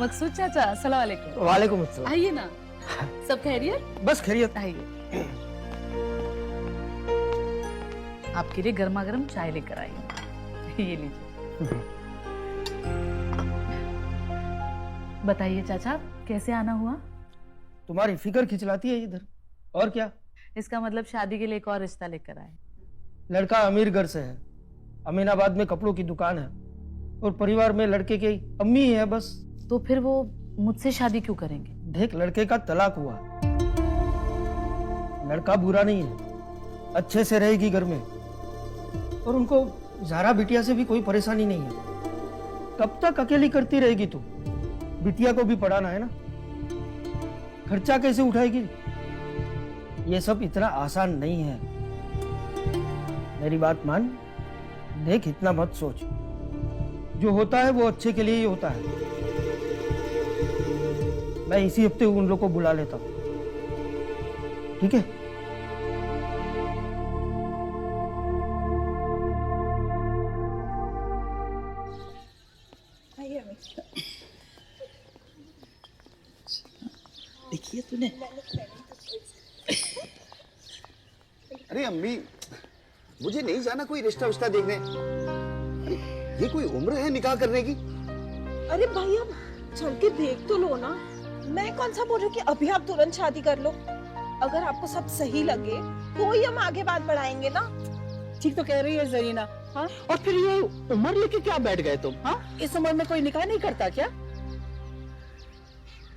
मकसूद चाचा, अस्सलाम वालेकुम। वालेकुम अस्सलाम। आइए ना, सब खैरियत? बस खैरियत। आइए। आपके लिए गर्मा गर्म चाय लेकर आई हूँ। ये लीजिए। बताइए चाचा, कैसे आना हुआ? तुम्हारी फिक्र खिंचलाती है इधर, और क्या? इसका मतलब शादी के लिए एक और रिश्ता लेकर आए। लड़का अमीर घर से है, अमीनाबाद में कपड़ों की दुकान है, और परिवार में लड़के की अम्मी ही है बस। तो फिर वो मुझसे शादी क्यों करेंगे? देख, लड़के का तलाक हुआ, लड़का बुरा नहीं है, अच्छे से रहेगी घर में, और उनको ज़ारा बिटिया से भी कोई परेशानी नहीं है। कब तक अकेली करती रहेगी तू? बिटिया को भी पढ़ाना है ना, खर्चा कैसे उठाएगी? ये सब इतना आसान नहीं है। मेरी बात मान, देख इतना मत सोच, जो होता है वो अच्छे के लिए ही होता है। मैं इसी हफ्ते उन लोगों को बुला लेता हूँ, ठीक है? देखिए तूने। अरे अम्मी, मुझे नहीं जाना कोई रिश्ता विश्ता देखने। ये कोई उम्र है निकाह करने की? अरे भाई, अब चल के देख तो लो ना। मैं कौन सा बोल रही हूँ कि अभी आप तुरंत शादी कर लो। अगर आपको सब सही लगे तो ही हम आगे बात बढ़ाएंगे ना। ठीक तो कह रही है जरीना। हाँ, और फिर ये उम्र लेके क्या बैठ गए तुम? हाँ, इस उम्र में कोई निकाह नहीं करता क्या?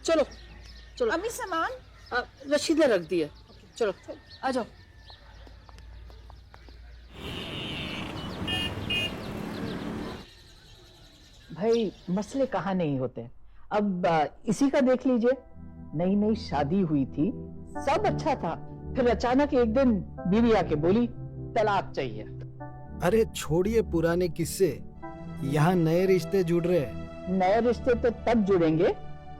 चलो चलो। अम्मी सामान रशीदा रख दी है। चलो आ जाओ। भाई, मसले कहाँ नहीं होते। अब इसी का देख लीजिए, नई नई शादी हुई थी, सब अच्छा था, फिर अचानक एक दिन बीवी आके बोली तलाक चाहिए। अरे छोड़िए पुराने किस्से, यहाँ नए रिश्ते जुड़ रहे हैं। नए रिश्ते तो तब जुड़ेंगे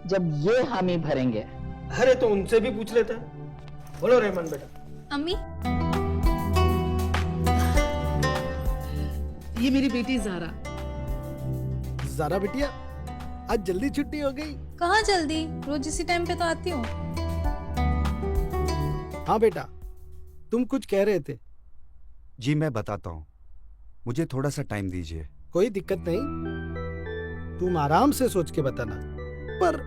जब ये हामी भरेंगे। अरे तो उनसे भी पूछ लेता है। बोलो रहमान बेटा। अम्मी, ये मेरी बेटी ज़ारा। ज़ारा बिटिया, आज जल्दी छुट्टी हो गई। कहाँ जल्दी, रोज इसी टाइम पे तो आती हूँ। हाँ बेटा, तुम कुछ कह रहे थे। जी मैं बताता हूँ, मुझे थोड़ा सा टाइम दीजिए। कोई दिक्कत नहीं, तुम आराम से सोच के बताना, पर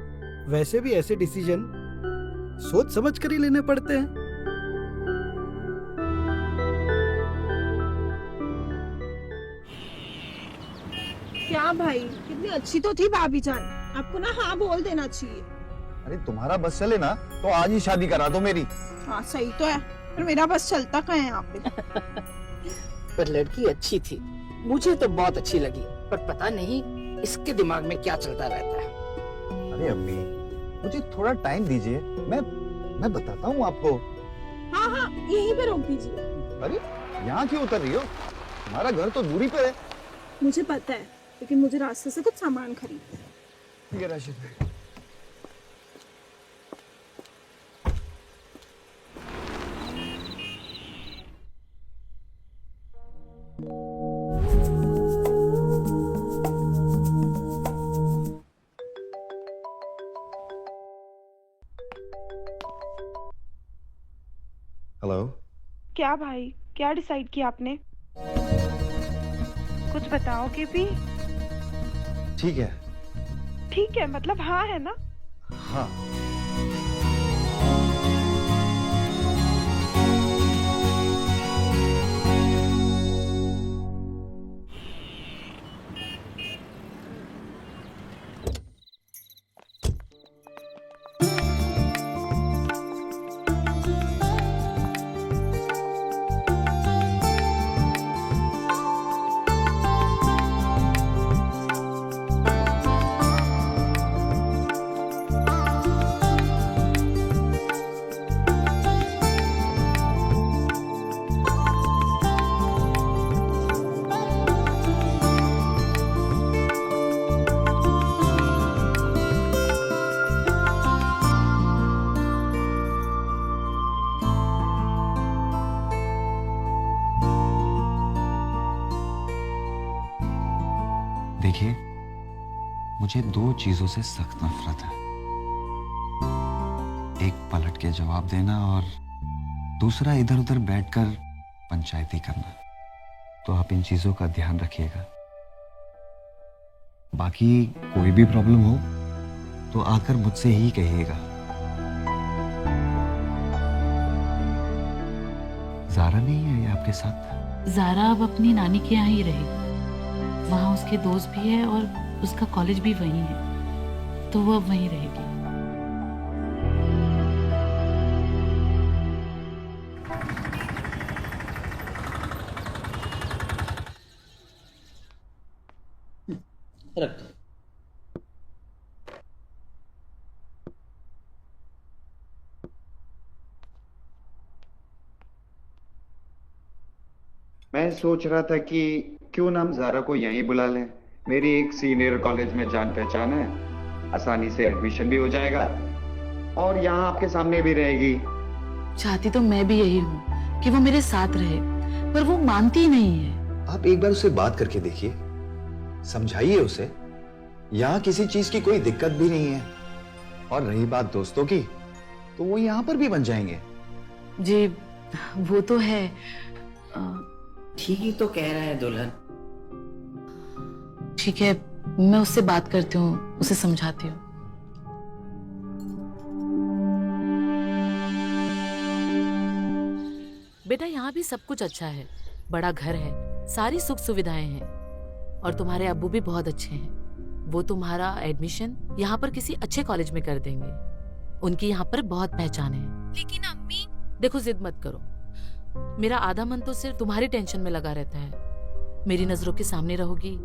वैसे भी ऐसे डिसीजन सोच समझ कर ही लेने पड़ते हैं। क्या भाई, कितनी अच्छी तो थी भाभी जान, आपको ना हाँ बोल देना चाहिए। अरे तुम्हारा बस चले ना तो आज ही शादी करा दो मेरी। हाँ सही तो है, पर मेरा बस चलता कहाँ है यहाँ पे। पर लड़की अच्छी थी, मुझे तो बहुत अच्छी लगी, पर पता नहीं इसके दिमाग में क्या चलता रहता है। अरे अम्मी, मुझे थोड़ा टाइम दीजिए, मैं बताता हूँ आपको। हाँ हाँ, यहीं पे रोक दीजिए। अरे यहाँ क्यों उतर रही हो? हमारा घर तो दूरी पे है। मुझे पता है, लेकिन मुझे रास्ते से कुछ सामान खरीदना है। ठीक है राशिद भाई। हेलो। क्या भाई, क्या डिसाइड किया आपने? कुछ बताओगे भी? ठीक है। ठीक है मतलब हाँ है ना? हाँ। देखिए, मुझे दो चीजों से सख्त नफरत है। एक पलट के जवाब देना और दूसरा इधर उधर बैठकर पंचायती करना। तो आप इन चीजों का ध्यान रखिएगा। बाकी कोई भी प्रॉब्लम हो तो आकर मुझसे ही कहिएगा। ज़ारा नहीं है ये आपके साथ? ज़ारा अब अपनी नानी के यहाँ ही रहेगी। वहाँ उसके दोस्त भी है और उसका कॉलेज भी वहीं है, तो वो अब वहीं रहेगी। रख दो। मैं सोच रहा था कि क्यों ना हम ज़ारा को यहीं बुला लें। मेरी एक सीनियर कॉलेज में जान पहचान है, आसानी से एडमिशन भी हो जाएगा और यहाँ आपके सामने भी रहेगी। चाहती तो मैं भी यही हूँ कि वो मेरे साथ रहे, पर वो मानती ही नहीं है। आप एक बार उससे बात करके देखिए, समझाइए उसे यहाँ किसी चीज की कोई दिक्कत भी नहीं है। और रही बात दोस्तों की, तो वो यहाँ पर भी बन जाएंगे। जी वो तो है। ठीक ही तो कह रहा है दुल्हन। ठीक है, मैं उससे बात करती हूँ, उसे समझाती हूँ। बेटा यहाँ भी सब कुछ अच्छा है, बड़ा घर है, सारी सुख सुविधाएं हैं और तुम्हारे अब्बू भी बहुत अच्छे हैं। वो तुम्हारा एडमिशन यहाँ पर किसी अच्छे कॉलेज में कर देंगे। उनकी यहाँ पर बहुत पहचान है। लेकिन अम्मी। देखो जिद मत करो, मेरा आधा मन तो सिर्फ तुम्हारी टेंशन में लगा रहता है। मेरी नजरों के सामने रहोगी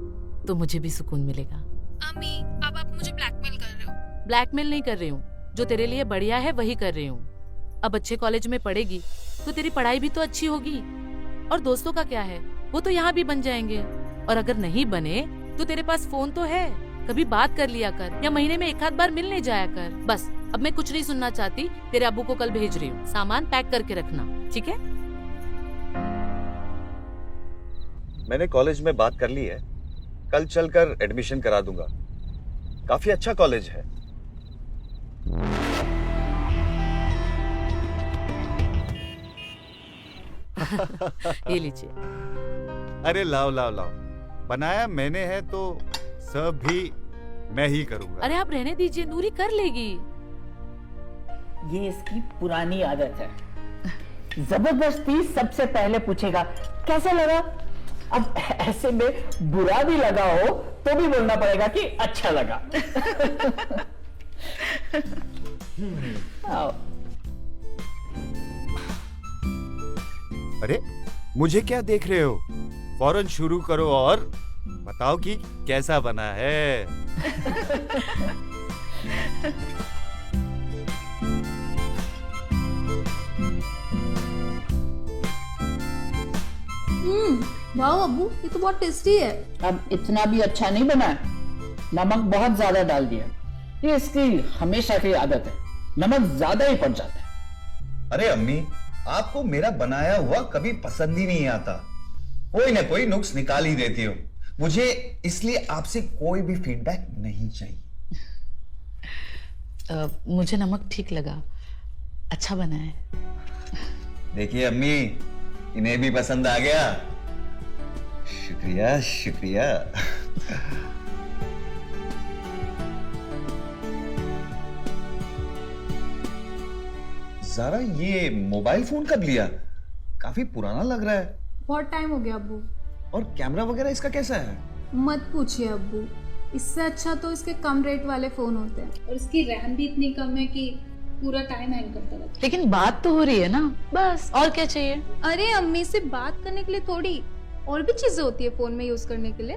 तो मुझे भी सुकून मिलेगा। अम्मी, अब आप मुझे ब्लैकमेल कर रहे हो। ब्लैकमेल नहीं कर रही हूँ, जो तेरे लिए बढ़िया है वही कर रही हूँ। अब अच्छे कॉलेज में पढ़ेगी तो तेरी पढ़ाई भी तो अच्छी होगी। और दोस्तों का क्या है, वो तो यहाँ भी बन जाएंगे। और अगर नहीं बने तो तेरे पास फोन तो है, कभी बात कर लिया कर या महीने में एक आध बार मिलने जाया कर। बस अब मैं कुछ नहीं सुनना चाहती। तेरे अब्बू को कल भेज रही हूँ, सामान पैक करके रखना, ठीक है? मैंने कॉलेज में बात कर ली है, कल चलकर एडमिशन करा दूंगा। काफी अच्छा कॉलेज है। ये लीजिए। अरे लाओ लाओ लाओ, बनाया मैंने है तो सब भी मैं ही करूंगा। अरे आप रहने दीजिए, नूरी कर लेगी। ये इसकी पुरानी आदत है, जबरदस्ती सबसे पहले पूछेगा कैसा लगा। अब ऐसे में बुरा भी लगा हो तो भी बोलना पड़ेगा कि अच्छा लगा। आओ। अरे मुझे क्या देख रहे हो, फौरन शुरू करो और बताओ कि कैसा बना है। वाह अब्बू, ये तो बहुत टेस्टी है। अब इतना भी अच्छा नहीं बना है, नमक बहुत ज्यादा डाल दिया। ये इसकी हमेशा की आदत है, नमक ज्यादा ही पड़ जाता है। अरे अम्मी, आपको मेरा बनाया हुआ कभी पसंद ही नहीं आता, कोई ना कोई नुक्स निकाल ही देती हो। मुझे इसलिए आपसे कोई भी फीडबैक नहीं चाहिए। मुझे नमक ठीक लगा, अच्छा बना है। देखिए अम्मी, इन्हें भी पसंद आ गया। शुक्रिया शुक्रिया। ज़ारा, ये मोबाइल फोन कब लिया? काफी पुराना लग रहा है। बहुत टाइम हो गया अब्बू। और कैमरा वगैरह इसका कैसा है? मत पूछिए अब्बू, इससे अच्छा तो इसके कम रेट वाले फोन होते हैं और इसकी रैम भी इतनी कम है कि पूरा टाइम हैंग करता रहता है। लेकिन बात तो हो रही है ना, बस और क्या चाहिए? अरे अम्मी, से बात करने के लिए थोड़ी, और भी चीजें होती है फोन में यूज करने के लिए।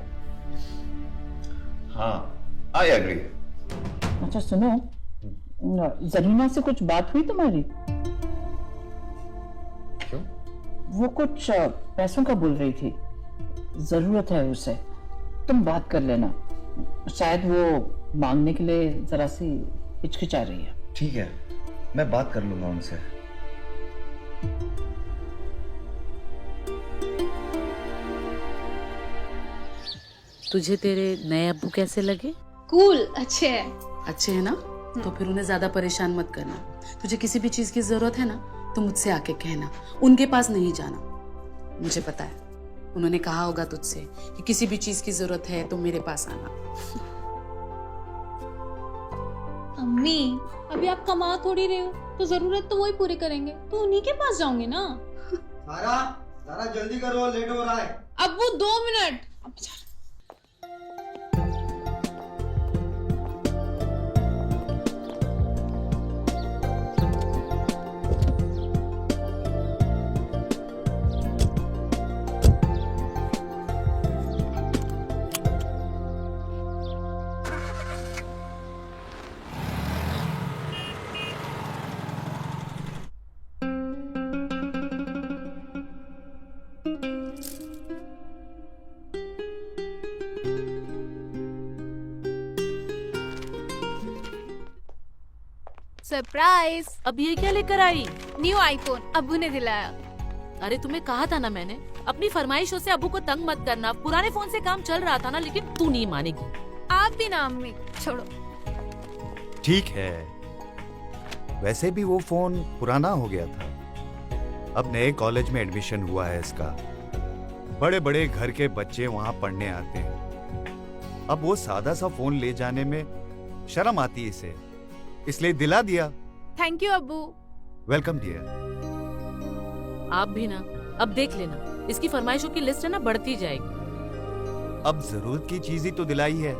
हाँ, आई एग्री। अच्छा सुनो, जरीना से कुछ बात हुई तुम्हारी? क्यों? वो कुछ पैसों का बोल रही थी, जरूरत है उसे, तुम बात कर लेना। शायद वो मांगने के लिए जरा सी हिचकिचा रही है। ठीक है, मैं बात कर लूंगा उनसे। तुझे तेरे नए अब्बू कैसे लगे? कूल अच्छे है। अच्छे है ना? तो फिर उन्हें ज्यादा परेशान मत करना। तुझे किसी भी चीज की जरूरत है ना तो मुझसे आके कहना, उनके पास नहीं जाना। मुझे पता है उन्होंने कहा होगा तुझसे कि किसी भी चीज की जरूरत है तो मेरे पास आना। अम्मी अभी आप कमा थोड़ी रहे हो, तो जरूरत तो वही पूरी करेंगे, तो उन्हीं के पास जाओगे ना। सारा जल्दी करो, लेट हो रहा है। अब्बू 2 मिनट। सरप्राइज! अब ये क्या लेकर आई? न्यू आईफोन अब्बू ने दिलाया। अरे तुम्हें कहा था ना मैंने, अपनी फरमाइशों से अब्बू को तंग मत करना। पुराने फोन से काम चल रहा था ना, लेकिन तू नहीं मानेगी। आप भी ना अम्मी, छोड़ो। ठीक है, वैसे भी वो फोन पुराना हो गया था। अब नए कॉलेज में एडमिशन हुआ है इसका। बड़े बड़े घर के बच्चे वहां पढ़ने आते हैं। अब वो सादा सा फोन ले जाने में शर्म आती है इसे, इसलिए दिला दिया। थैंक यू अब्बू। Welcome dear. आप भी ना, अब देख लेना, इसकी फरमाइशों की लिस्ट है ना बढ़ती जाएगी। अब जरूरत की चीज ही तो दिलाई है।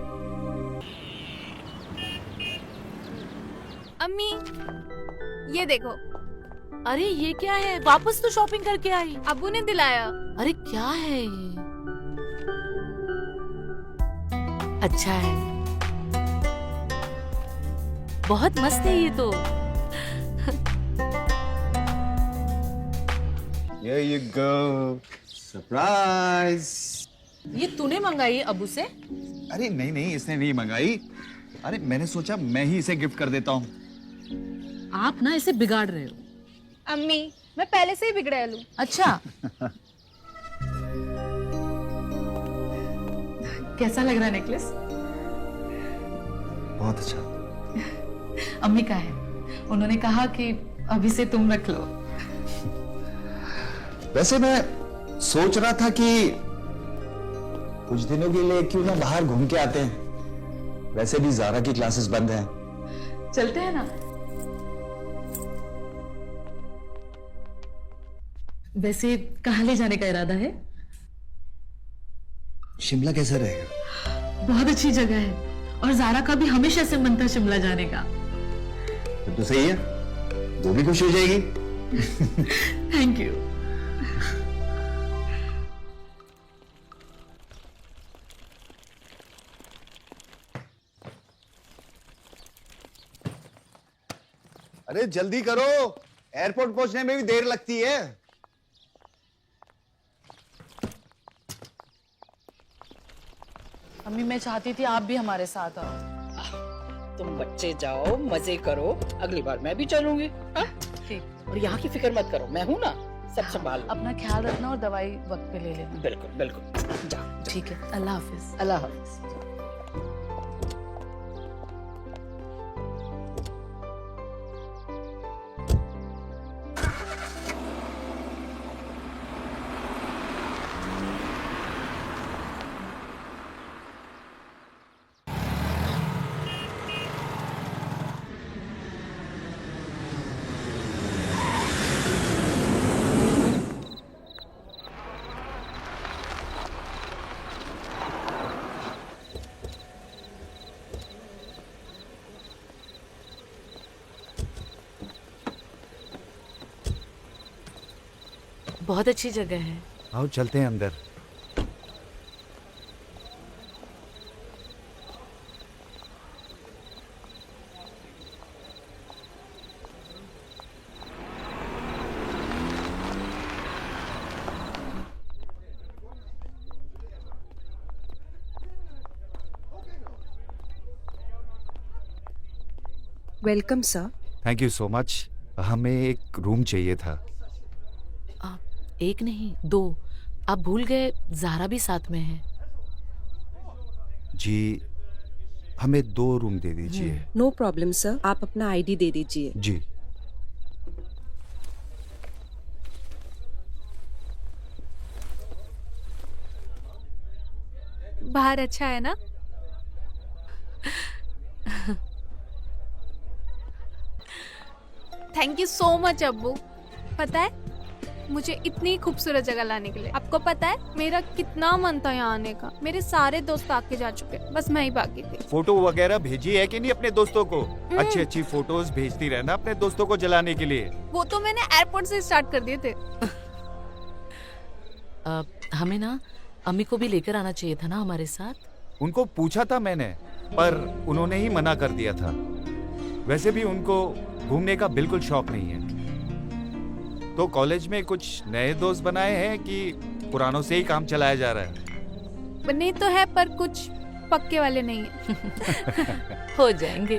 अम्मी ये देखो। अरे ये क्या है? वापस तो शॉपिंग करके आई। अब्बू ने दिलाया। अरे क्या है ये? अच्छा है, बहुत मस्त है ये तो। Here you go. Surprise. ये तूने मंगाई अब्बू से? अरे नहीं नहीं, इसने नहीं मंगाई। अरे मैंने सोचा मैं ही इसे गिफ्ट कर देता हूँ। आप ना इसे बिगाड़ रहे हो। अम्मी मैं पहले से ही बिगड़ैल हूँ। अच्छा। कैसा लग रहा है नेकलेस? बहुत अच्छा। अम्मी का है, उन्होंने कहा कि अभी से तुम रख लो। वैसे मैं सोच रहा था कि कुछ दिनों के लिए क्यों ना बाहर घूम के आते हैं। वैसे भी ज़ारा की क्लासेस बंद हैं। चलते हैं ना? वैसे कहाँ ले जाने का इरादा है? शिमला कैसा रहेगा? बहुत अच्छी जगह है और ज़ारा का भी हमेशा से मन था शिमला जाने का। तो सही है, वो भी खुश हो जाएगी। Thank you. अरे जल्दी करो, एयरपोर्ट पहुंचने में भी देर लगती है। अम्मी मैं चाहती थी आप भी हमारे साथ आओ। तुम बच्चे जाओ, मजे करो, अगली बार मैं भी चलूंगी। हाँ? ठीक। और यहाँ की फिक्र मत करो, मैं हूँ ना, सब संभाल लो। अपना ख्याल रखना और दवाई वक्त पे ले लेना। बिल्कुल बिल्कुल, जाओ। ठीक है, अल्लाह हाफिज। अल्लाह हाफिज। बहुत अच्छी जगह है। आओ चलते हैं अंदर। Welcome sir. Thank you so much. हमें एक रूम चाहिए था। एक नहीं 2। आप भूल गए, ज़ारा भी साथ में है। जी हमें 2 रूम दे दीजिए। नो प्रॉब्लम सर, आप अपना आईडी दे दीजिए। जी। बाहर अच्छा है ना? थैंक यू सो मच अब्बू। पता है मुझे इतनी खूबसूरत जगह लाने के लिए। आपको पता है मेरा कितना मन था यहाँ आने का। मेरे सारे दोस्त आके जा चुके, बस मैं ही बाकी थी। फोटो वगैरह भेजी है कि नहीं अपने दोस्तों को? अच्छी अच्छी फोटोज भेजती रहना अपने दोस्तों को जलाने के लिए। वो तो मैंने एयरपोर्ट से स्टार्ट कर दिए थे। हमें ना अम्मी को भी लेकर आना चाहिए था ना हमारे साथ। उनको पूछा था मैंने, पर उन्होंने ही मना कर दिया था। वैसे भी उनको घूमने का बिल्कुल शौक नहीं है। तो कॉलेज में कुछ नए दोस्त बनाए हैं कि पुरानों से ही काम चलाया जा रहा है? बने तो है पर कुछ पक्के वाले नहीं है। हो जाएंगे।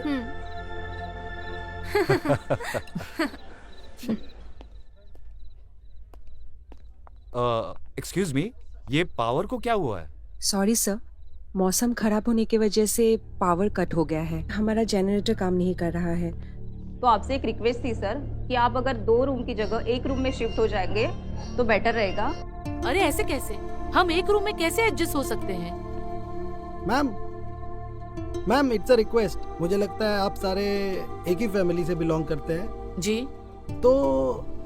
एक्सक्यूज मी, ये पावर को क्या हुआ है? सॉरी सर, मौसम खराब होने की वजह से पावर कट हो गया है। हमारा जनरेटर काम नहीं कर रहा है। तो आपसे एक रिक्वेस्ट थी सर कि आप अगर 2 रूम की जगह 1 रूम में शिफ्ट हो जाएंगे तो बेटर रहेगा। अरे ऐसे कैसे? हम एक रूम में कैसे एडजस्ट हो सकते हैं? Ma'am it's a request. मुझे लगता है आप सारे एक ही फैमिली से बिलोंग करते हैं। जी। तो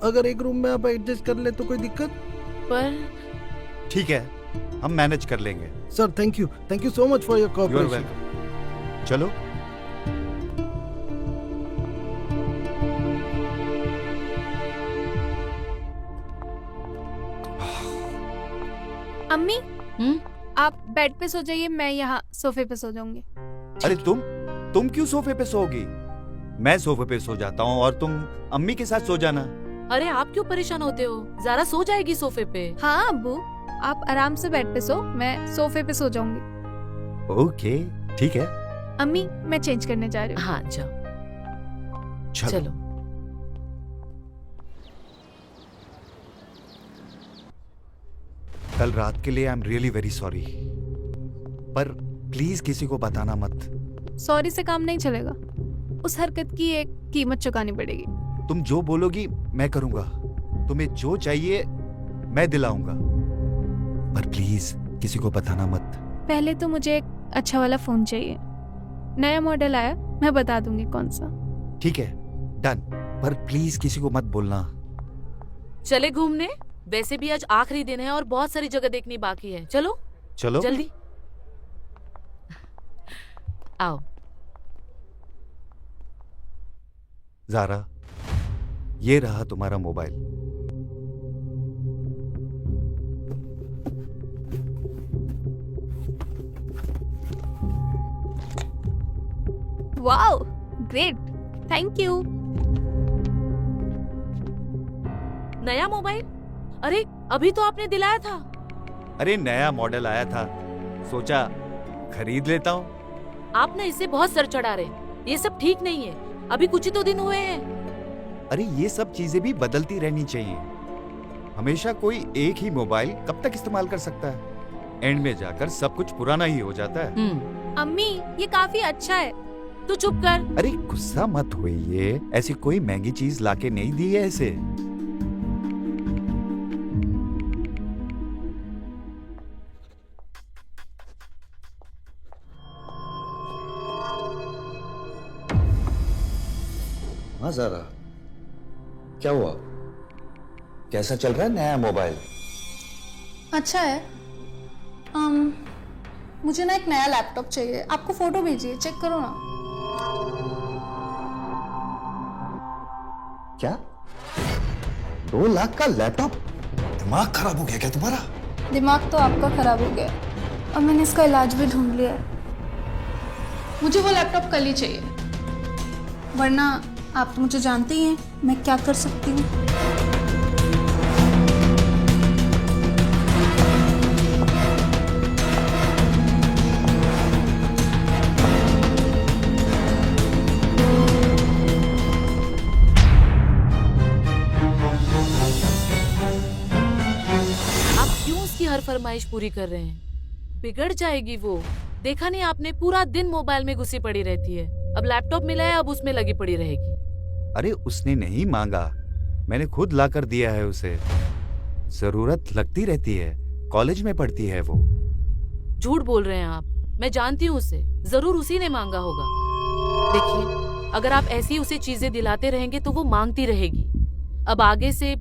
अगर एक रूम में आप एडजस्ट कर ले तो कोई दिक्कत? पर ठीक है, हम मैनेज कर लेंगे। Sir thank you so much for your you are cooperation. Welcome. चलो। अम्मी आप बेड पे सो जाइए, मैं यहाँ सोफे पे सो जाऊंगी। अरे तुम क्यों सोफे पे सोओगी? मैं सोफे पे सो जाता हूँ और तुम अम्मी के साथ सो जाना। अरे आप क्यों परेशान होते हो? ज़रा सो जाएगी सोफे पे। हाँ अब्बू, आप आराम से बेड पे सो, मैं सोफे पे सो जाऊंगी। ओके ठीक है। अम्मी मैं चेंज करने जा रही हूँ। हाँ जाओ। चलो। कल रात के लिए I am really very sorry, पर प्लीज किसी को बताना मत। सॉरी से काम नहीं चलेगा, उस हरकत की एक कीमत चुकानी पड़ेगी। तुम जो बोलोगी मैं करूंगा, तुम्हें जो चाहिए मैं दिलाऊंगा, पर प्लीज किसी को बताना मत। पहले तो मुझे एक अच्छा वाला फोन चाहिए, नया मॉडल आया, मैं बता दूंगी कौन सा। ठीक है डन, पर प्लीज किसी को मत बोलना। चले घूमने? वैसे भी आज आखिरी दिन है और बहुत सारी जगह देखनी बाकी है। चलो चलो जल्दी आओ। ज़ारा, ये रहा तुम्हारा mobile. Wow great, thank you. नया मोबाइल? अरे अभी तो आपने दिलाया था। अरे नया मॉडल आया था, सोचा खरीद लेता हूँ। आप ना इसे बहुत सर चढ़ा रहे हैं, ये सब ठीक नहीं है। अभी कुछ ही तो दिन हुए हैं। अरे ये सब चीजें भी बदलती रहनी चाहिए। हमेशा कोई एक ही मोबाइल कब तक इस्तेमाल कर सकता है? एंड में जाकर सब कुछ पुराना ही हो जाता है। अम्मी ये काफी अच्छा है। तू चुप कर। अरे गुस्सा मत होइए, ऐसी कोई महंगी चीज लाके नहीं दी है इसे। हाँ ज़ारा, क्या हुआ? कैसा चल रहा है नया मोबाइल? अच्छा है। मुझे ना एक नया लैपटॉप चाहिए, आपको फोटो भेजिए, चेक करो ना। क्या 2 लाख का लैपटॉप? दिमाग खराब हो गया क्या तुम्हारा? दिमाग तो आपका खराब हो गया, और मैंने इसका इलाज भी ढूंढ लिया है। मुझे वो लैपटॉप कल ही चाहिए, वरना आप तो मुझे जानते ही हैं, मैं क्या कर सकती हूँ। आप क्यों उसकी हर फरमाइश पूरी कर रहे हैं? बिगड़ जाएगी वो। देखा नहीं आपने, पूरा दिन मोबाइल में घुसी पड़ी रहती है। अब लैपटॉप मिला है, अब उसमें लगी पड़ी रहेगी। अरे उसने नहीं मांगा, मैंने खुद लाकर दिया है उसे। जरूरत लगती रहती है, कॉलेज में पढ़ती है वो। झूठ बोल रहे हैं आप, मैं जानती हूँ उसे, जरूर उसी ने मांगा होगा। देखिए, अगर आप ऐसी उसे चीजें दिलाते रहेंगे तो वो मांगती रहेगी। अब आगे से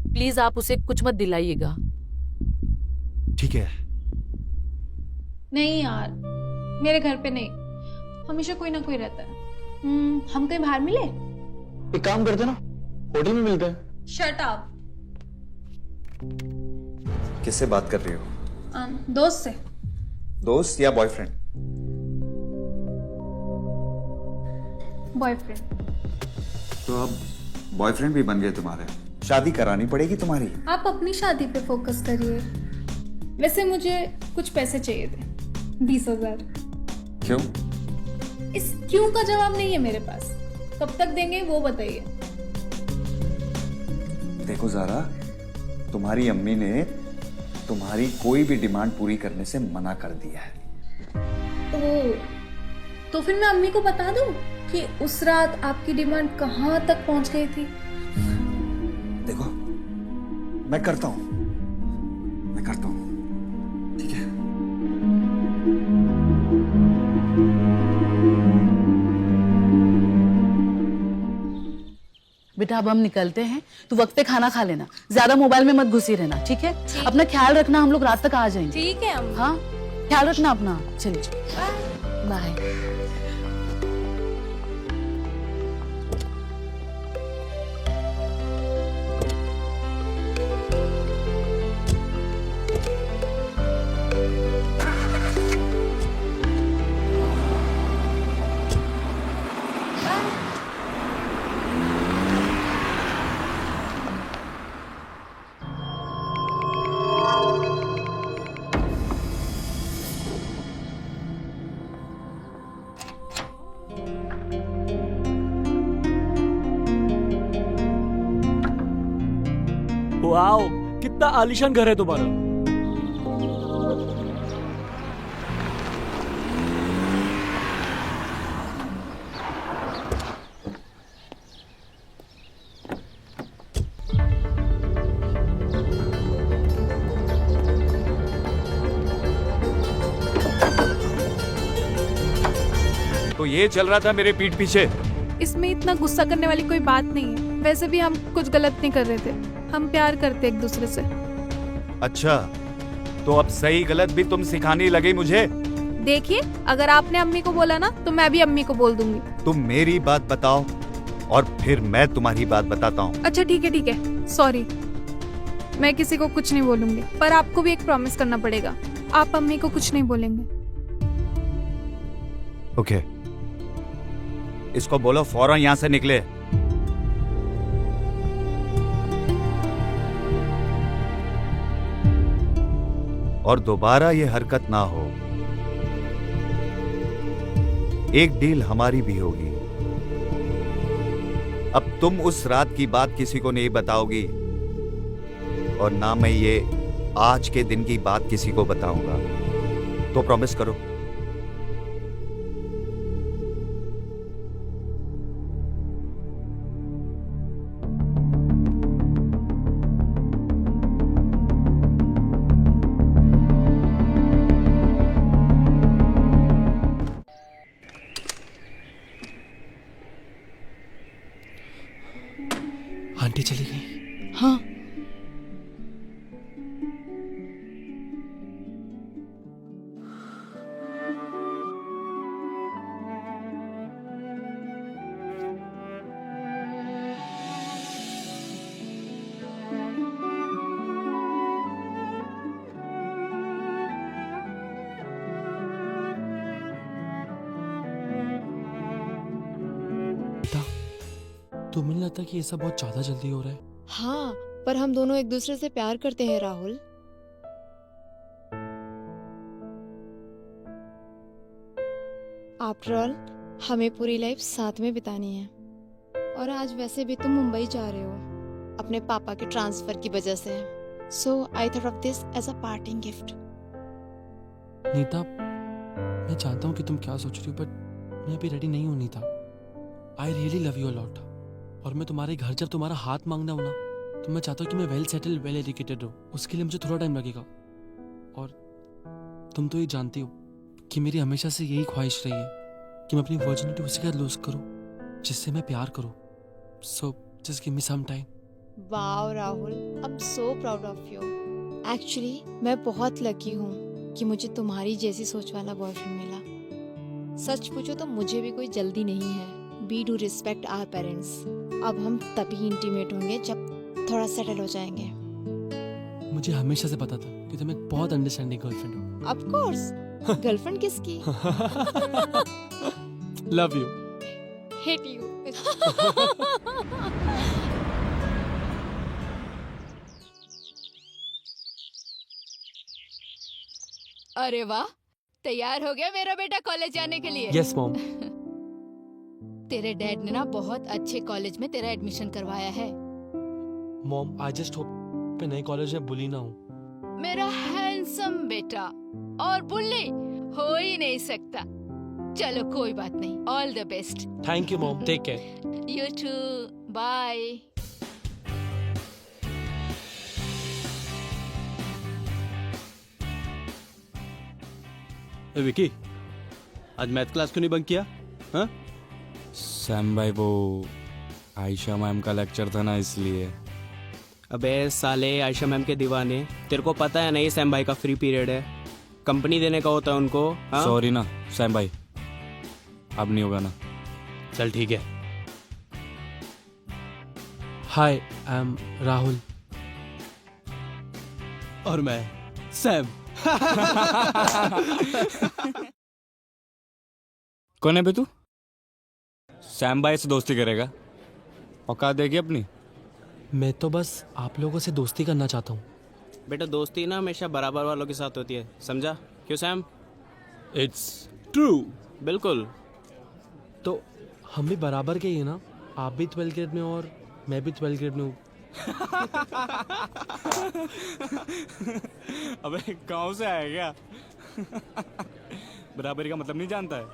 प्लीज आप उसे कुछ मत दिलाइएगा। ठीक है। नहीं यार, मेरे घर पे नहीं, हमेशा कोई ना कोई रहता है। हम कहीं बाहर मिले? एक काम करते ना, होटल में मिलते हैं। Shut up. किससे बात कर रही हो? दोस्त से। दोस्त या बॉयफ्रेंड? बॉयफ्रेंड। तो अब बॉयफ्रेंड भी बन गए तुम्हारे, शादी करानी पड़ेगी तुम्हारी। आप अपनी शादी पे फोकस करिए। वैसे मुझे कुछ पैसे चाहिए थे, 20,000। क्यों? इस क्यों का जवाब नहीं है मेरे पास, कब तक देंगे वो बताइए। देखो ज़ारा, तुम्हारी अम्मी ने तुम्हारी कोई भी डिमांड पूरी करने से मना कर दिया है। ओह, तो फिर मैं अम्मी को बता दूं कि उस रात आपकी डिमांड कहाँ तक पहुंच गई थी? देखो, मैं करता हूं, ठीक है? बेटा अब हम निकलते हैं, तू वक्त पे खाना खा लेना, ज्यादा मोबाइल में मत घुसी रहना, ठीक है? अपना ख्याल रखना, हम लोग रात तक आ जाएंगे। ठीक है अम्मा। हाँ, ख्याल रखना अपना। चलिए, बाय। वाओ, कितना आलीशान घर है तुम्हारा। तो ये चल रहा था मेरे पीठ पीछे। इसमें इतना गुस्सा करने वाली कोई बात नहीं है। वैसे भी हम कुछ गलत नहीं कर रहे थे, हम प्यार करते एक दूसरे से। अच्छा, तो अब सही गलत भी तुम सिखाने लगे मुझे? देखिए, अगर आपने अम्मी को बोला ना तो मैं भी अम्मी को बोल दूंगी। तुम मेरी बात बताओ और फिर मैं तुम्हारी बात बताता हूँ। अच्छा ठीक है, सॉरी, मैं किसी को कुछ नहीं बोलूंगी, पर आपको भी एक प्रॉमिस करना पड़ेगा, आप अम्मी को कुछ नहीं बोलेंगे। ओके, इसको बोलो फौरन यहाँ से निकले। और दोबारा ये हरकत ना हो। एक डील हमारी भी होगी। अब तुम उस रात की बात किसी को नहीं बताओगी और ना मैं ये आज के दिन की बात किसी को बताऊंगा। तो प्रॉमिस करो। आंटी चली गई? हाँ। तो मिल रहा था कि ये सब बहुत ज्यादा जल्दी हो रहा है। हाँ, पर हम दोनों एक दूसरे से प्यार करते हैं राहुल। आफ्टर ऑल हमें पूरी लाइफ साथ में बितानी है। और आज वैसे भी तुम मुंबई जा रहे हो अपने पापा के ट्रांसफर की वजह से, so I thought of this as a parting gift. Nita, मैं जानता हूँ कि तुम क्या सोच रही हो, बट मैं अभी रेडी नहीं होनी था। I really love you a lot. और मैं तुम्हारे घर जब तुम्हारा हाथ मांगना हो ना, तो मैं चाहता हूँ कि मैं वेल सेटल्ड, वेल एजुकेटेड रहूँ। उसके लिए मुझे थोड़ा टाइम लगेगा। और तुम तो ये जानती हो कि मेरी हमेशा से यही ख्वाहिश रही है कि मैं अपनी वर्जिनिटी उसी का लूज करूँ जिससे मैं प्यार करूँ। So just give me some time. Wow Rahul, I am so proud of you. Actually मैं बहुत लकी हूँ कि मुझे तुम्हारी जैसी सोच वाला बॉयफ्रेंड मिला। सच पूछो तो मुझे भी कोई जल्दी नहीं है। We do respect our parents. अब हम तभी इंटीमेट होंगे जब थोड़ा सेटल हो जाएंगे। मुझे हमेशा से पता था कि तुम एक बहुत अंडरस्टैंडिंग गर्लफ्रेंड हो। Of course. गर्लफ्रेंड किसकी? Love you. Hate you. अरे वाह, तैयार हो गया मेरा बेटा कॉलेज जाने के लिए? Yes mom. तेरे डैड ने ना बहुत अच्छे कॉलेज में तेरा एडमिशन करवाया है। मॉम आई जस्ट होप मैं नए कॉलेज में बुली ना हूँ। मेरा हैंडसम बेटा, और बुल्ली हो ही नहीं सकता। चलो कोई बात नहीं, all the best. Thank you mom, take care. You too, bye. Vicky, आज मैथ क्लास क्यों नहीं बंक किया? हाँ? सैम भाई, वो आयशा मैम का लेक्चर था ना, इसलिए। अबे साले आयशा मैम के दीवाने, तेरे को पता है नहीं सैम भाई का फ्री पीरियड है, कंपनी देने का होता है उनको। हाँ? सॉरी ना सैम भाई, अब नहीं होगा ना। चल ठीक है। हाय, आई एम राहुल। और मैं सैम। कौन है बे तू? सैम भाई से दोस्ती करेगा? औकात देगी अपनी? मैं तो बस आप लोगों से दोस्ती करना चाहता हूँ। बेटा दोस्ती ना हमेशा बराबर वालों के साथ होती है, समझा? क्यों सैम? It's true. बिल्कुल। तो हम भी बराबर के ही है ना? आप भी 12th ग्रेड में और मैं भी 12th ग्रेड में हूँ। अबे गाँव से आया क्या? बराबरी का मतलब नहीं जानता है?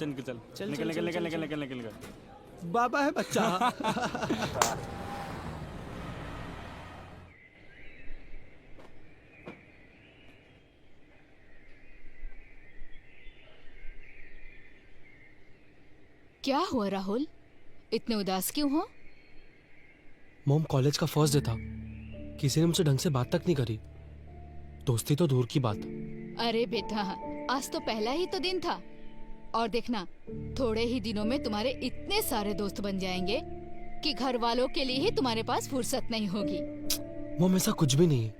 चल निकल चल, निकल निकल निकल निकल निकल निकल। बाबा है बच्चा। क्या हुआ राहुल, इतने उदास क्यों हो? मॉम, कॉलेज का फर्स्ट डे था, किसी ने मुझसे ढंग से बात तक नहीं करी। दोस्ती तो दूर की बात। अरे बेटा, आज तो पहला ही तो दिन था, और देखना थोड़े ही दिनों में तुम्हारे इतने सारे दोस्त बन जाएंगे कि घर वालों के लिए ही तुम्हारे पास फुर्सत नहीं होगी। मॉम, ऐसा कुछ भी नहीं है।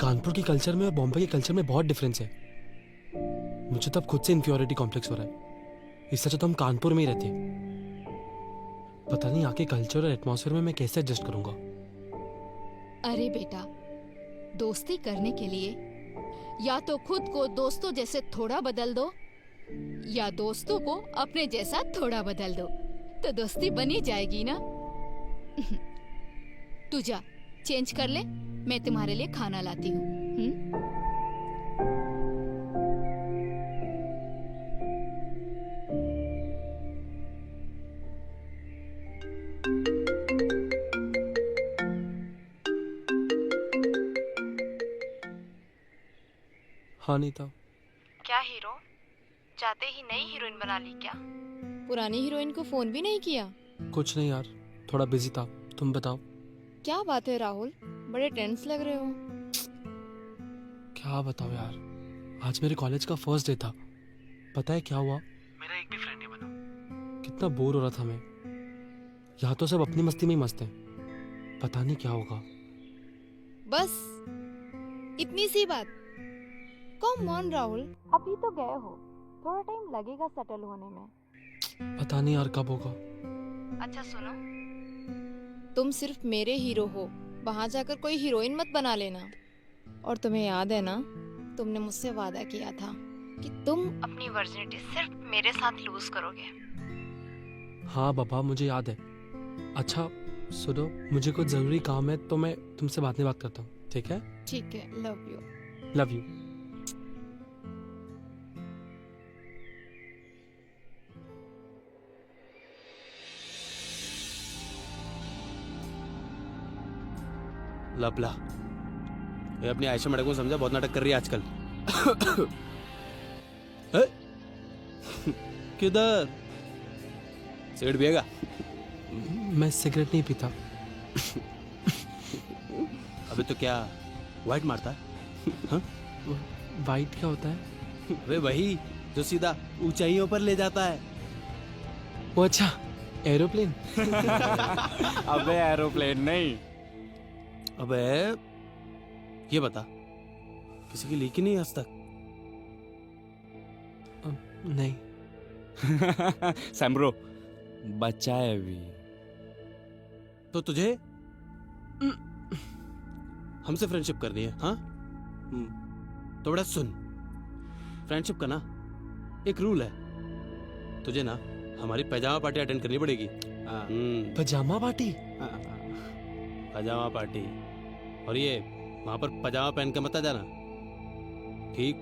कानपुर की कल्चर में और बॉम्बे के कल्चर में बहुत डिफरेंस है। मुझे तब खुद से इंफीरियरिटी कॉम्प्लेक्स हो रहा है। इससे अच्छा तो हम कानपुर में ही रहते। पता नहीं आके कल्चर और एटमॉस्फेयर में मैं कैसे एडजस्ट करूंगा। अरे बेटा, दोस्ती करने के लिए या तो खुद को दोस्तों जैसे थोड़ा बदल दो, या दोस्तों को अपने जैसा थोड़ा बदल दो, तो दोस्ती बनी जाएगी ना। तू जा, चेंज कर ले, मैं तुम्हारे लिए खाना लाती हूँ। हाँ नीता। क्या हीरो, जाते ही नई हीरोइन बना ली क्या? पुरानी हीरोइन को फोन भी नहीं किया? कुछ नहीं यार, थोड़ा बिजी था। तुम बताओ। क्या बात है राहुल, बड़े टेंस लग रहे हो। क्या बताओ यार, आज मेरे कॉलेज का फर्स्ट डे था। पता है क्या हुआ? मेरा एक भी फ्रेंड नहीं बना। कितना बोर हो रहा था मैं। यहाँ तो सब अपनी मस्ती में ही मस्त है। पता नहीं क्या होगा। बस इतनी सी बात? कम ऑन राहुल, अभी तो गए हो, थोड़ा टाइम लगेगा सेटल होने में। पता नहीं यार कब होगा। अच्छा सुनो, तुम सिर्फ मेरे हीरो हो, वहां जाकर कोई हीरोइन मत बना लेना। और तुम्हें याद है ना, तुमने मुझसे वादा किया था कि तुम अपनी वर्जिनिटी सिर्फ मेरे साथ लूज करोगे। हाँ बाबा, मुझे याद है। अच्छा सुनो, मुझे कुछ जरूरी काम है, तो मैं तुमसे बाद में बात करता हूँ, ठीक है? ठीक है, लव यू। Love you. लपला। ये अपनी आयशा मैडम को समझा, बहुत नाटक कर रही है आजकल। है? किधर सिगरेट पिएगा? मैं सिगरेट नहीं पीता। अबे तो क्या वाइट मारता है? हाँ? वाइट क्या होता है? अबे वही जो सीधा ऊंचाइयों पर ले जाता है। वो अच्छा, एरोप्लेन। अबे एरोप्लेन नहीं। अबे ये बता, किसी की ली कि नहीं आज तक? नहीं। सैम्ब्रो बच्चा है अभी। तो तुझे हमसे फ्रेंडशिप करनी है? हाँ तो बड़ा सुन, फ्रेंडशिप का ना एक रूल है, तुझे ना हमारी पैजामा पार्टी अटेंड करनी पड़ेगी। पजामा पार्टी? पजामा पार्टी। और ये वहां पर पजामा पहन के मत आ जाना, ठीक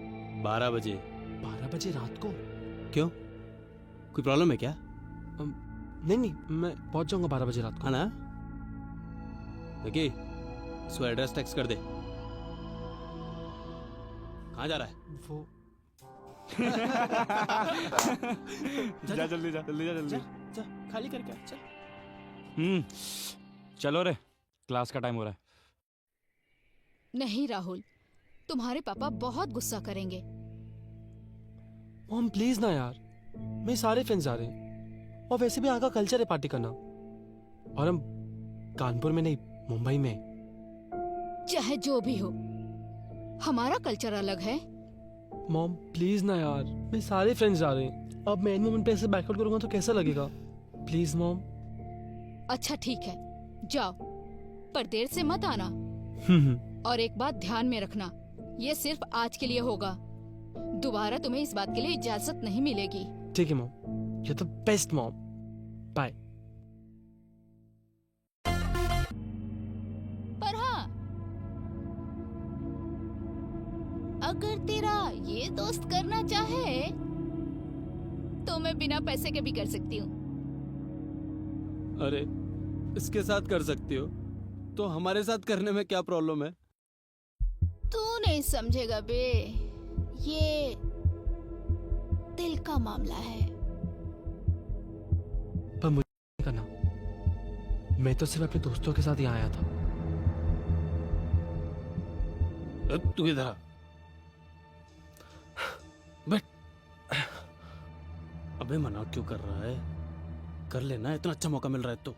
12 बजे। 12 बजे रात को? क्यों, कोई प्रॉब्लम है क्या? नहीं नहीं, मैं पहुंच जाऊंगा 12 बजे रात को। हाँ ना? देखिए इसको एड्रेस टेक्स्ट कर दे। कहाँ जा रहा है वो? जा जल्दी जा, जल्दी जा, जल्दी जा, खाली करके आ, चल। चलो रे, क्लास का टाइम हो रहा है। नहीं राहुल, तुम्हारे पापा बहुत गुस्सा करेंगे। मॉम प्लीज ना यार, मेरे सारे फ्रेंड्स आ रहे हैं और वैसे भी यहाँ का कल्चर है पार्टी करना, और हम कानपुर में नहीं मुंबई में। चाहे जो भी हो, हमारा कल्चर अलग है। मॉम प्लीज ना यार, मेरे सारे फ्रेंड्स आ रहे हैं, अब मैं इन मोमेंट पे ऐसे बैकआउट करूंगा तो कैसा लगेगा? Please mom. अच्छा ठीक है, जाओ, पर देर से मत आना। और एक बात ध्यान में रखना, ये सिर्फ आज के लिए होगा, दोबारा तुम्हें इस बात के लिए इजाजत नहीं मिलेगी। ठीक है मॉम, ये तो बेस्ट मॉम। बाय। पर हाँ, अगर तेरा ये दोस्त करना चाहे तो मैं बिना पैसे के भी कर सकती हूँ। अरे इसके साथ कर सकती हो तो हमारे साथ करने में क्या प्रॉब्लम है? तू नहीं समझेगा बे, ये दिल का मामला है। पर मुझे नहीं करना, मैं तो सिर्फ अपने दोस्तों के साथ यहाँ आया था। तू इधर आ, बैठ। अबे मना क्यों कर रहा है? कर लेना, इतना अच्छा मौका मिल रहा है तो।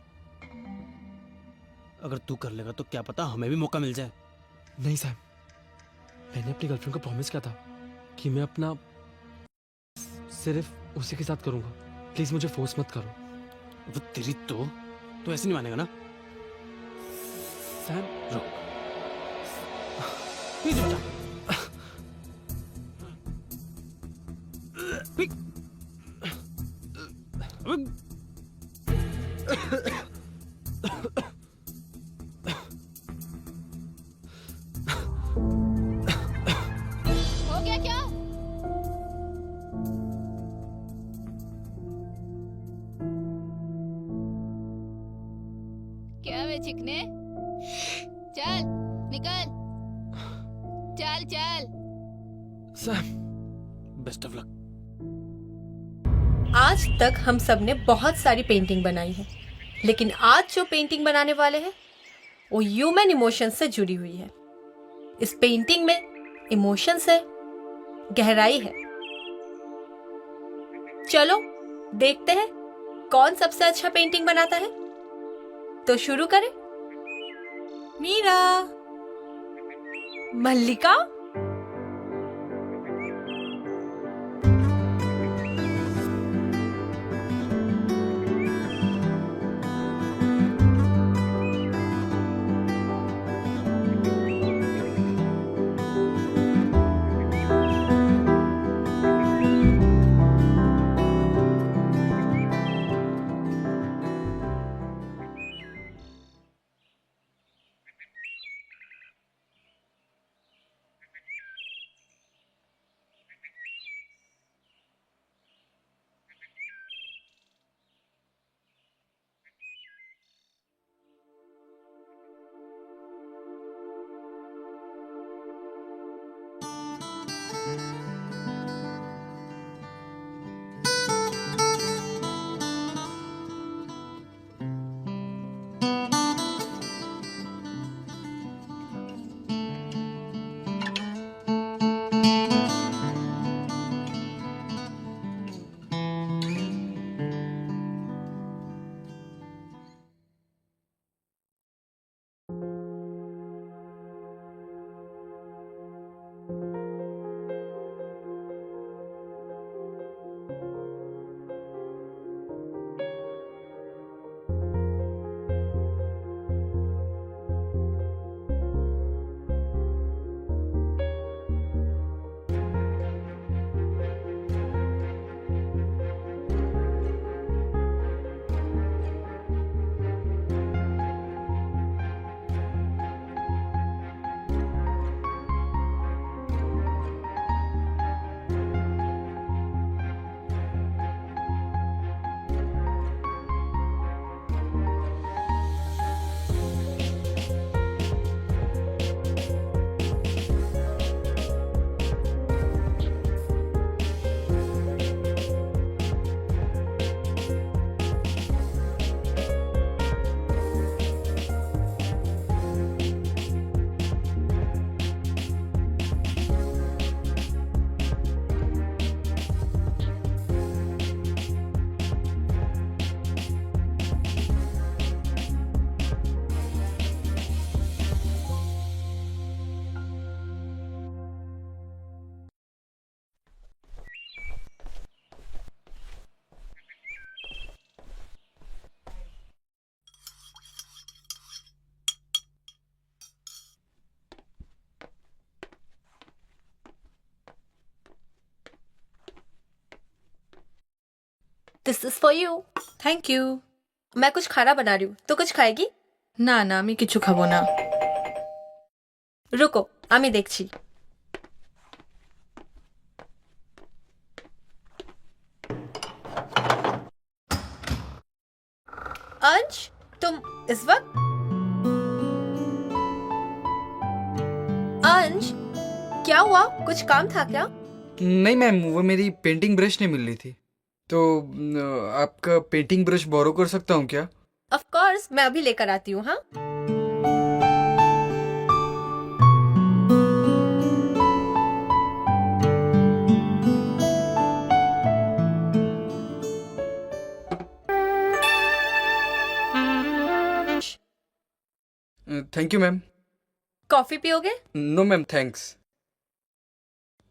अगर तू कर लेगा तो क्या पता हमें भी मौका मिल जाए। नहीं सैम, मैंने अपनी गर्लफ्रेंड को प्रॉमिस किया था कि मैं अपना सिर्फ उसी के साथ करूंगा। प्लीज मुझे फोर्स मत करो। वो तेरी तो ऐसे नहीं मानेगा ना? सैम रुक, पीछे हटा। हो गया क्या? क्या वे चिकने, चल निकल, चल चल। Sam, best of luck. आज तक हम सब ने बहुत सारी पेंटिंग बनाई है, लेकिन आज जो पेंटिंग बनाने वाले हैं वो ह्यूमन इमोशंस से जुड़ी हुई है। इस पेंटिंग में इमोशंस है, गहराई है। चलो देखते हैं कौन सबसे अच्छा पेंटिंग बनाता है। तो शुरू करें। Meera, Mallika, this is for you. Thank you. मैं कुछ खाना बना रही हूँ, तो कुछ खाएगी? না না আমি কিছু খাবো না। रुको, আমি দেখছি। अंश, तुम इस वक्त? अंश, क्या हुआ? कुछ काम था क्या? नहीं मैम, वो मेरी पेंटिंग ब्रश नहीं मिल रही थी, तो आपका पेंटिंग ब्रश बोरो कर सकता हूँ क्या? ऑफ कोर्स, मैं अभी लेकर आती हूँ। हाँ, थैंक यू मैम। कॉफी पियोगे? No ma'am, thanks.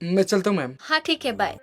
मैं चलता हूँ मैम। हाँ ठीक है, बाय।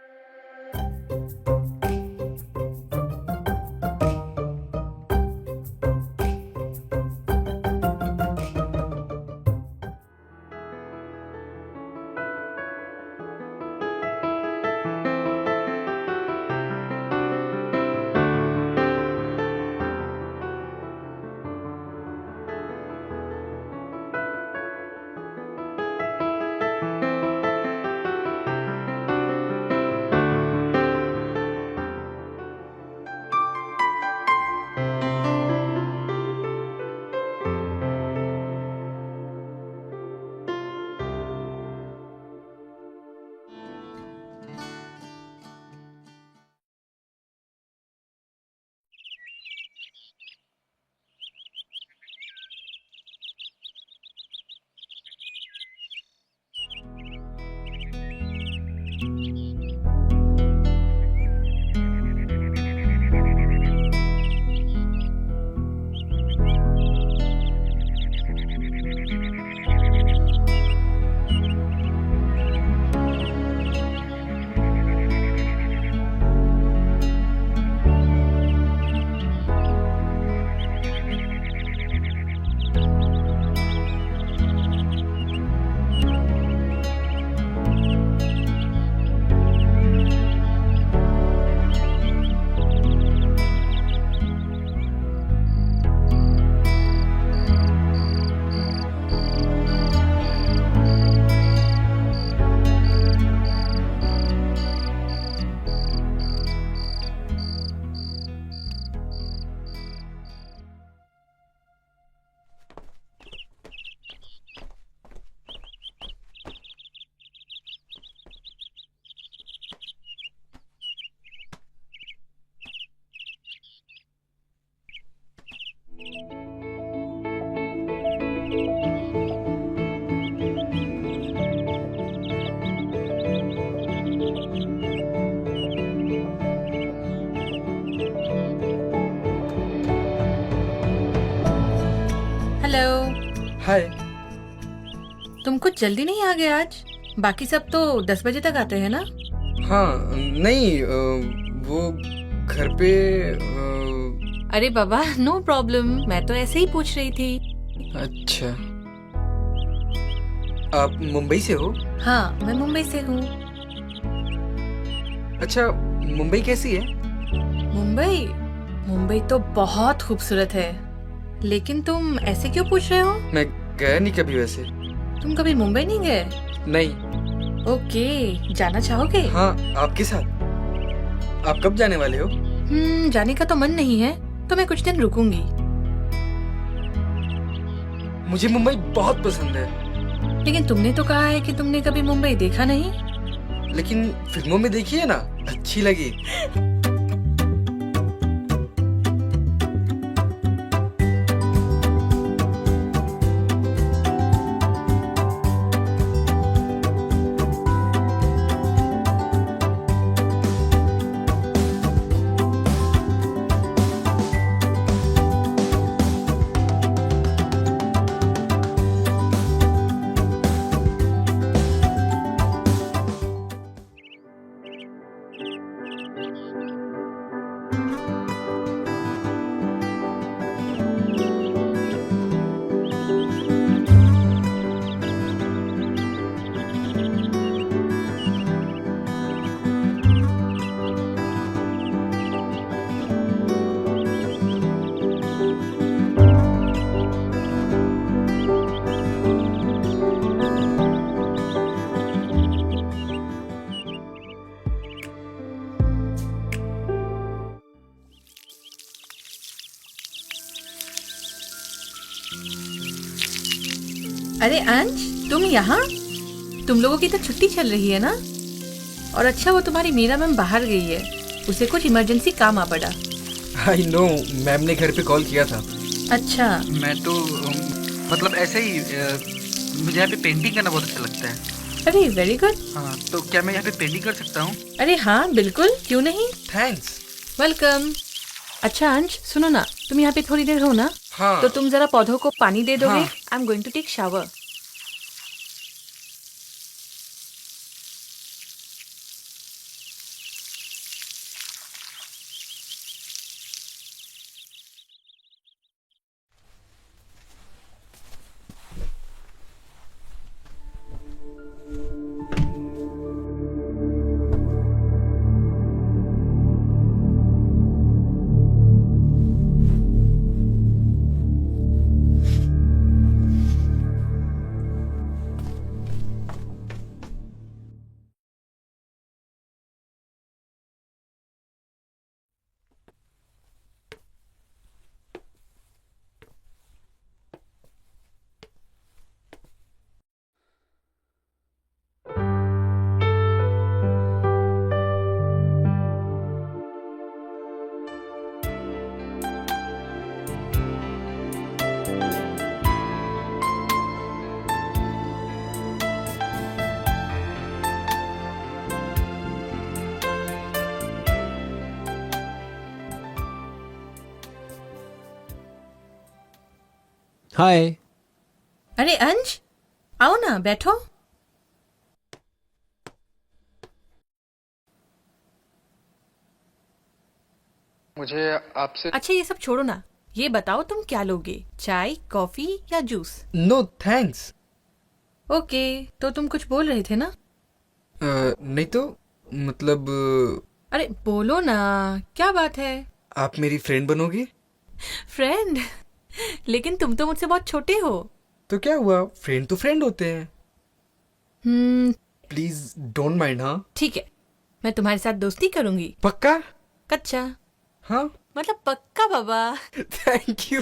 हेलो। हाय। तुम कुछ जल्दी नहीं आ गए आज? बाकी सब तो 10 बजे तक आते हैं ना? हाँ, नहीं, वो घर पे अरे बाबा, नो प्रॉब्लम, मैं तो ऐसे ही पूछ रही थी। अच्छा, आप मुंबई से हो? हाँ, मैं मुंबई से हूँ। अच्छा, मुंबई कैसी है? मुंबई तो बहुत खूबसूरत है, लेकिन तुम ऐसे क्यों पूछ रहे हो? मैं गया नहीं कभी वैसे। तुम कभी मुंबई नहीं गए? नहीं। ओके, जाना चाहोगे? हाँ, आपके साथ। आप कब जाने वाले हो? जाने का तो मन नहीं है, तो मैं कुछ दिन रुकूंगी। मुझे मुंबई बहुत पसंद है। लेकिन तुमने तो कहा है कि तुमने कभी मुंबई देखा नहीं। लेकिन फिल्मों में देखी है ना, अच्छी लगी। अरे अंश, तुम यहाँ? तुम लोगों की तो छुट्टी चल रही है ना? और अच्छा, वो तुम्हारी मीरा मैम बाहर गई है, उसे कुछ इमरजेंसी काम आ पड़ा। आई नो, मैम ने घर पे कॉल किया था। अच्छा। मैं तो मतलब ऐसे ही मुझे यहाँ पे पेंटिंग करना बहुत अच्छा लगता है। अरे वेरी गुड। हाँ, तो क्या मैं यहाँ पे पेंटिंग कर सकता हूँ? अरे हाँ बिल्कुल, क्यों नहीं। थैंक्स। वेलकम। अच्छा अंश, सुनो ना, तुम यहाँ पे थोड़ी देर हो ना? हाँ। तो तुम जरा पौधों को पानी दे दोगे? हाँ। I am going to take shower. Hi. अरे अंश, आओ ना, बैठो। मुझे आपसे अच्छा ये सब छोड़ो ना, ये बताओ तुम क्या लोगे, चाय, कॉफी या जूस? No thanks. ओके, तो तुम कुछ बोल रहे थे ना? नहीं तो मतलब अरे बोलो ना, क्या बात है? आप मेरी फ्रेंड बनोगी? फ्रेंड? लेकिन तुम तो मुझसे बहुत छोटे हो। तो क्या हुआ, फ्रेंड तो फ्रेंड होते हैं। Please don't mind. हाँ ठीक है, मैं तुम्हारे साथ दोस्ती करूंगी। पक्का? कच्चा। हाँ मतलब पक्का बाबा। Thank you.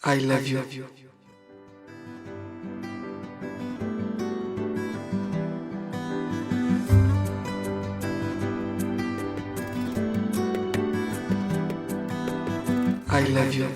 I love you. I love you.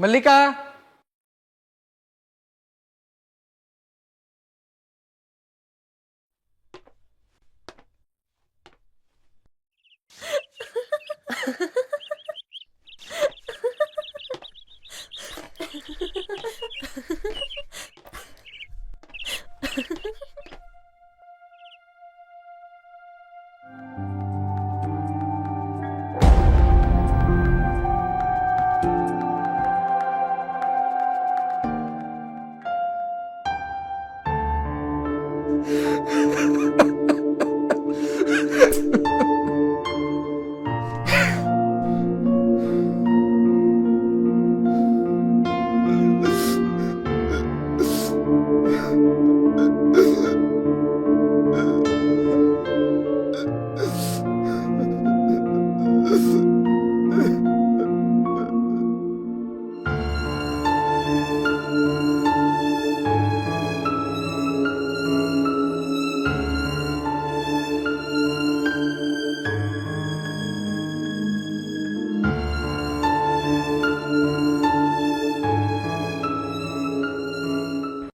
Mallika.